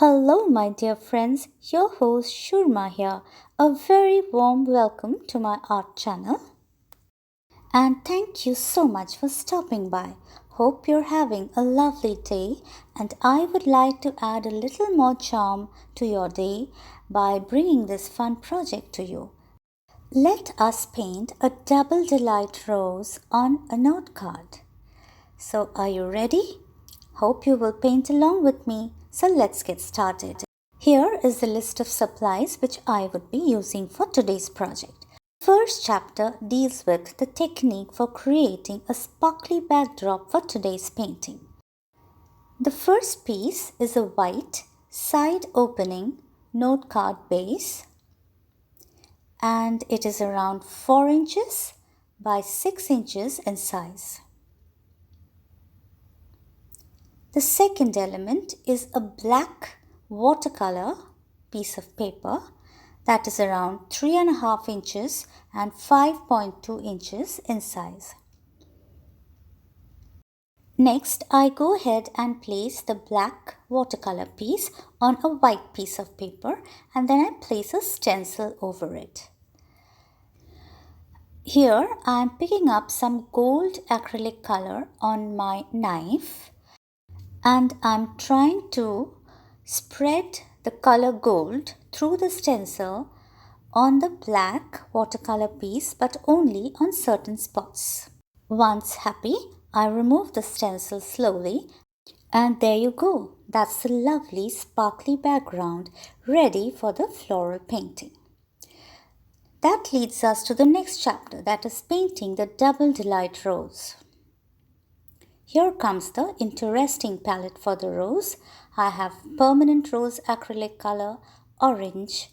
Hello, my dear friends, your host Shurma here. A very warm welcome to my art channel. And thank you so much for stopping by. Hope you're having a lovely day, and I would like to add a little more charm to your day by bringing this fun project to you. Let us paint a double delight rose on a note card. So, are you ready? Hope you will paint along with me. So, let's get started. Here is the list of supplies which I would be using for today's project. The first chapter deals with the technique for creating a sparkly backdrop for today's painting. The first piece is a white side opening note card base, and it is around 4 inches by 6 inches in size. The second element is a black watercolor piece of paper that is around 3.5 inches and 5.2 inches in size. Next, I go ahead and place the black watercolor piece on a white piece of paper, and then I place a stencil over it. Here I am picking up some gold acrylic color on my knife, and I'm trying to spread the color gold through the stencil on the black watercolor piece, but only on certain spots. Once happy, I remove the stencil slowly, and there you go. That's the lovely sparkly background ready for the floral painting. That leads us to the next chapter, that is painting the double delight rose. Here comes the interesting palette for the rose. I have permanent rose acrylic color, orange,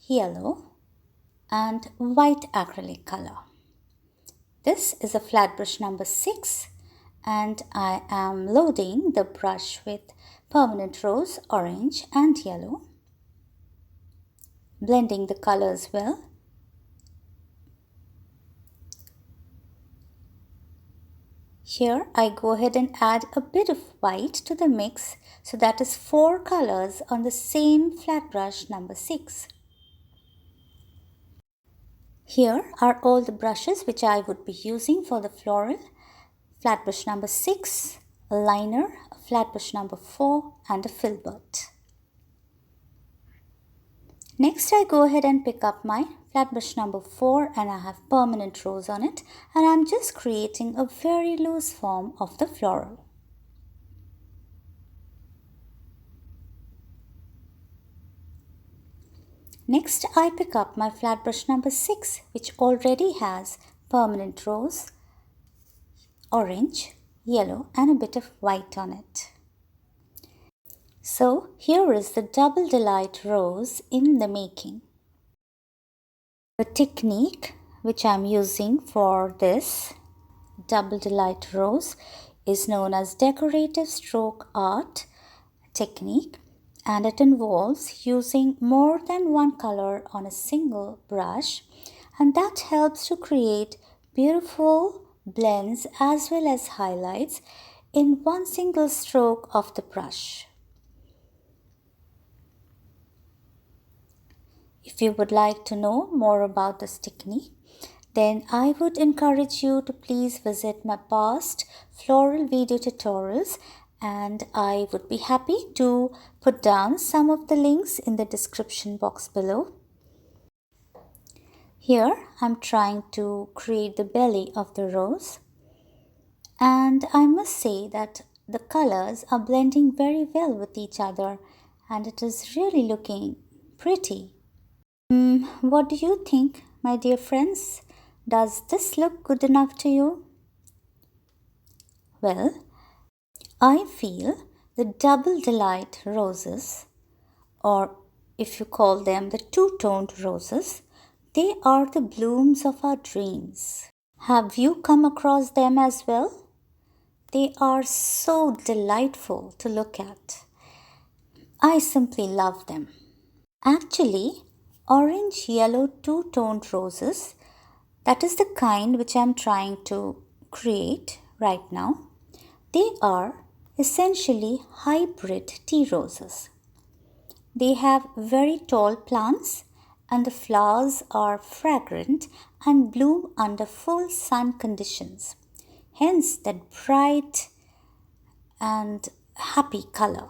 yellow, and white acrylic color. This is a flat brush number 6, and I am loading the brush with permanent rose, orange, and yellow, blending the colors well. Here I go ahead and add a bit of white to the mix, so that is 4 colors on the same flat brush number 6. Here are all the brushes which I would be using for the floral. Flat brush number 6, a liner, a flat brush number 4, and a filbert. Next I go ahead and pick up my flat brush number 4, and I have permanent rose on it, and I'm just creating a very loose form of the floral. Next I pick up my flat brush number 6, which already has permanent rose, orange, yellow, and a bit of white on it. So here is the double delight rose in the making. The technique which I am using for this double delight rose is known as decorative stroke art technique, and it involves using more than one color on a single brush, and that helps to create beautiful blends as well as highlights in one single stroke of the brush. If you would like to know more about this technique, then I would encourage you to please visit my past floral video tutorials, and I would be happy to put down some of the links in the description box below. Here I'm trying to create the belly of the rose, and I must say that the colors are blending very well with each other, and it is really looking pretty. What do you think, my dear friends? Does this look good enough to you? Well, I feel the double delight roses, or if you call them the two-toned roses, they are the blooms of our dreams. Have you come across them as well? They are so delightful to look at. I simply love them. Actually, orange yellow two-toned roses, that is the kind which I am trying to create right now. They are essentially hybrid tea roses. They have very tall plants and the flowers are fragrant and bloom under full sun conditions. Hence that bright and happy color.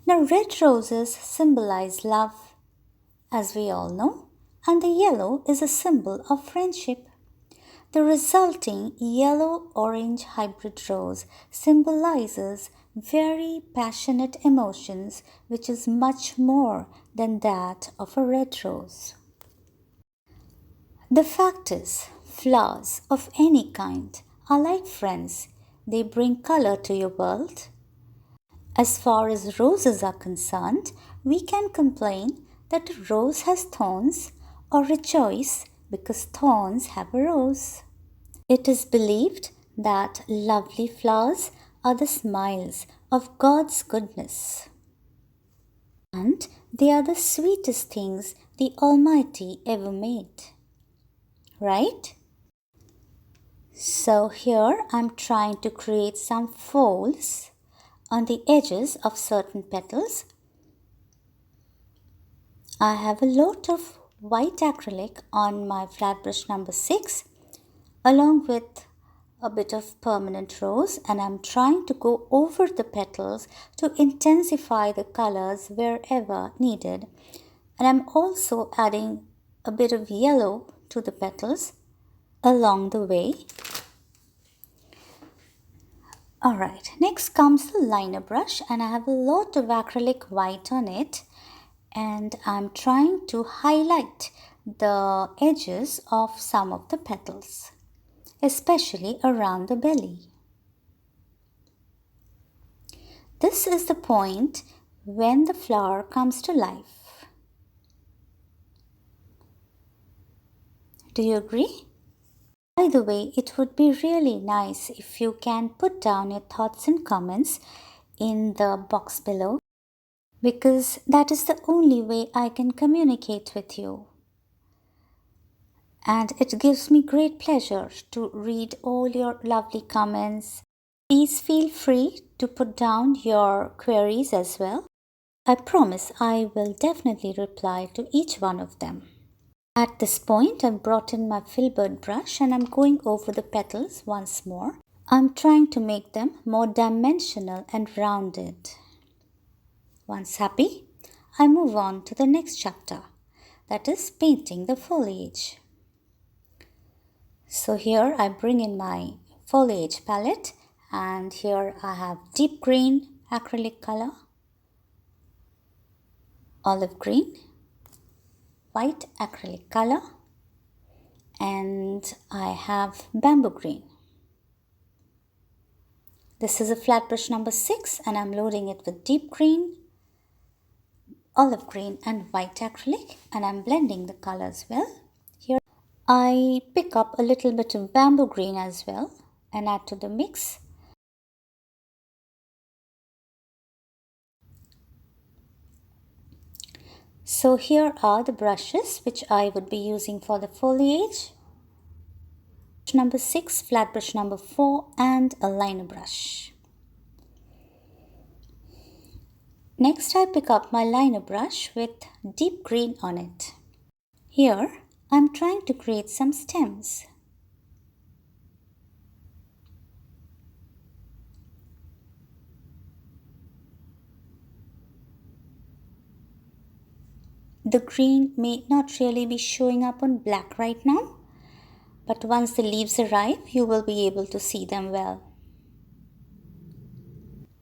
Now red roses symbolize love, as we all know, and the yellow is a symbol of friendship. The resulting yellow-orange hybrid rose symbolizes very passionate emotions, which is much more than that of a red rose. The fact is, flowers of any kind are like friends. They bring color to your world. As far as roses are concerned, we can complain that a rose has thorns or rejoice because thorns have a rose. It is believed that lovely flowers are the smiles of God's goodness. And they are the sweetest things the Almighty ever made. Right? So here I'm trying to create some folds on the edges of certain petals. I have a lot of white acrylic on my flat brush number 6 along with a bit of permanent rose, and I'm trying to go over the petals to intensify the colors wherever needed. And I'm also adding a bit of yellow to the petals along the way. Alright, next comes the liner brush, and I have a lot of acrylic white on it, and I'm trying to highlight the edges of some of the petals, especially around the belly. This is the point when the flower comes to life. Do you agree? By the way, it would be really nice if you can put down your thoughts and comments in the box below, because that is the only way I can communicate with you. And it gives me great pleasure to read all your lovely comments. Please feel free to put down your queries as well. I promise I will definitely reply to each one of them. At this point, I've brought in my filbert brush and I'm going over the petals once more. I'm trying to make them more dimensional and rounded. Once happy, I move on to the next chapter, that is painting the foliage. So here I bring in my foliage palette, and here I have deep green acrylic color, olive green, white acrylic color, and I have bamboo green. This is a flat brush number 6 and I'm loading it with deep green, olive green and white acrylic, and I'm blending the colors well. Here I pick up a little bit of bamboo green as well and add to the mix. So here are the brushes which I would be using for the foliage. Number 6, flat brush number 4 and a liner brush. Next I pick up my liner brush with deep green on it. Here I'm trying to create some stems. The green may not really be showing up on black right now, but once the leaves arrive, you will be able to see them well.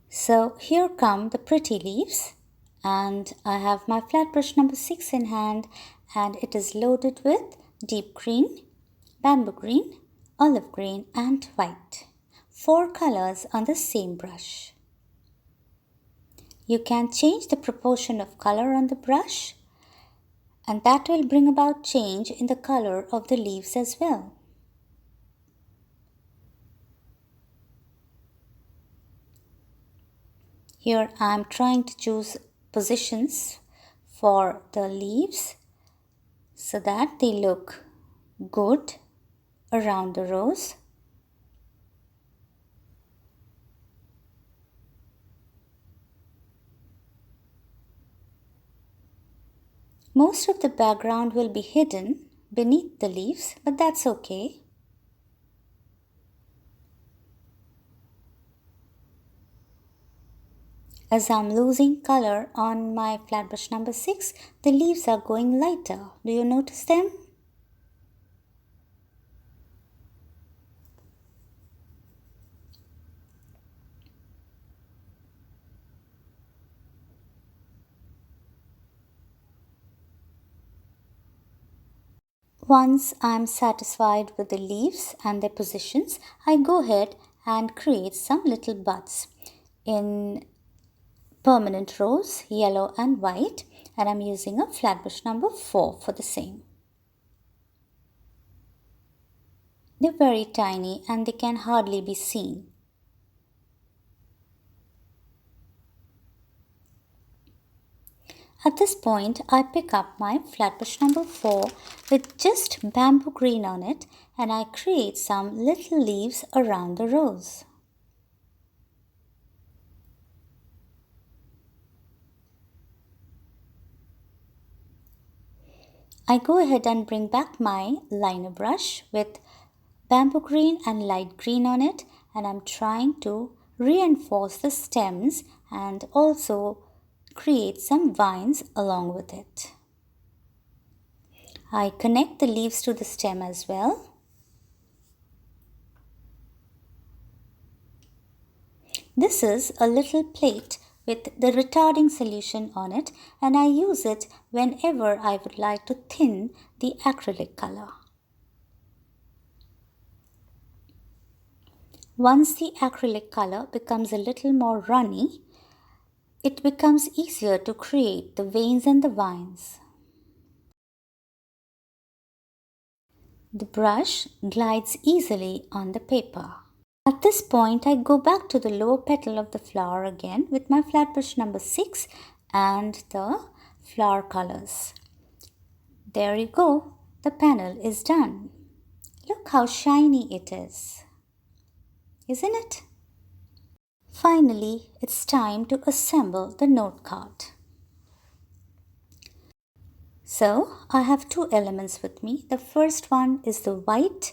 So here come the pretty leaves, and I have my flat brush number 6 in hand, and it is loaded with deep green, bamboo green, olive green and white. 4 colors on the same brush. You can change the proportion of color on the brush, and that will bring about change in the color of the leaves as well. Here I am trying to choose positions for the leaves so that they look good around the rose. Most of the background will be hidden beneath the leaves, but that's okay. As I'm losing color on my flat brush number 6, the leaves are going lighter. Do you notice them? Once I'm satisfied with the leaves and their positions, I go ahead and create some little buds in permanent rose, yellow and white, and I'm using a flat brush number 4 for the same. They're very tiny and they can hardly be seen. At this point, I pick up my flat brush number 4 with just bamboo green on it and I create some little leaves around the rose. I go ahead and bring back my liner brush with bamboo green and light green on it, and I'm trying to reinforce the stems and also create some vines along with it. I connect the leaves to the stem as well. This is a little plate with the retarding solution on it, and I use it whenever I would like to thin the acrylic color. Once the acrylic color becomes a little more runny, it becomes easier to create the veins and the vines. The brush glides easily on the paper. At this point, I go back to the lower petal of the flower again with my flat brush number 6 and the flower colors. There you go, the panel is done. Look how shiny it is, isn't it? Finally, it's time to assemble the note card. So, I have two elements with me. The first one is the white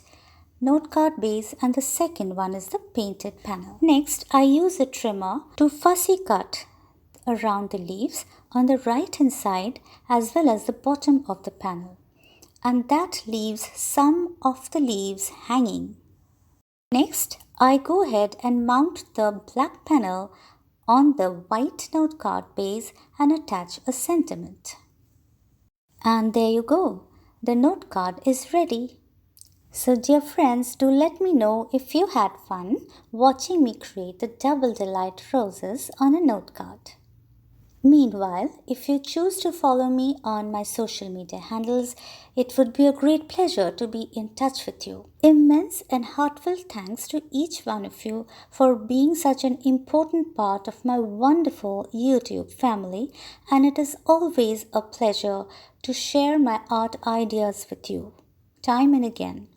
note card base and the second one is the painted panel. Next, I use a trimmer to fussy cut around the leaves on the right hand side as well as the bottom of the panel. And that leaves some of the leaves hanging. Next, I go ahead and mount the black panel on the white note card base and attach a sentiment. And there you go, the note card is ready. So dear friends, do let me know if you had fun watching me create the double delight roses on a note card. Meanwhile, if you choose to follow me on my social media handles, it would be a great pleasure to be in touch with you. Immense and heartfelt thanks to each one of you for being such an important part of my wonderful YouTube family, and it is always a pleasure to share my art ideas with you, time and again.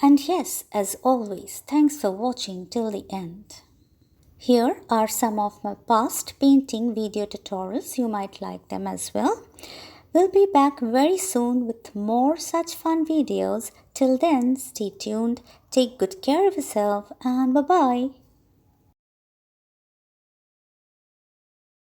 And yes, as always, thanks for watching till the end. Here are some of my past painting video tutorials. You might like them as well. We'll be back very soon with more such fun videos. Till then, stay tuned, take good care of yourself, and bye-bye.